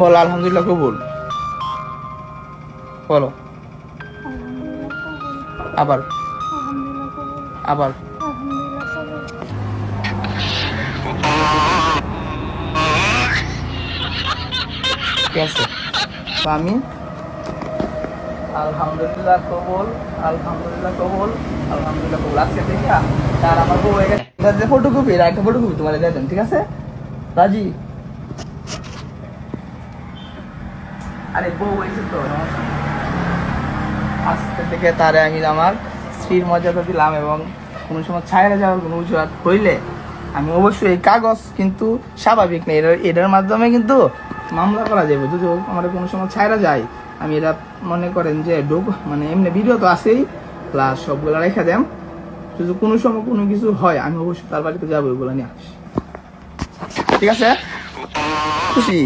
বল আলহামদুলিল্লাহ কবুল। বলো আবার আবার। ঠিক আছে, তো আমি আলহামদুলিল্লাহ কবুল, আলহামদুলিল্লাহ কবুল, আলহামদুলিল্লাহ কবুল। আজকে থেকে আর আমার বউ হয়ে গেছে। ফটোকপি একটা ফটোকপি তোমার দিয়ে দেন, ঠিক আছে রাজি? আরে বউ হয়েছে তো, আজকে থেকে তারে আমি আমার স্ত্রীর মর্যাদা দিলাম, এবং কোনো সময় ছাইরা যাওয়ার কোনো অজুহাত হইলে আমি অবশ্যই এই কাগজ কিন্তু স্বাভাবিক নেই, এটার মাধ্যমে কিন্তু মামলা করা যাবে। যদি আমার কোনো সময় ছাইরা যায়, আমি এটা মনে করেন যে মানে এমনি ভিডিও তো আছেই, প্লাস সবগুলো রেখে দেন। যদি কোনো সময় কোনো কিছু হয়, আমি অবশ্যই তার বাড়িতে যাবো, ওইগুলো নিয়ে আসি, ঠিক আছে? খুশি?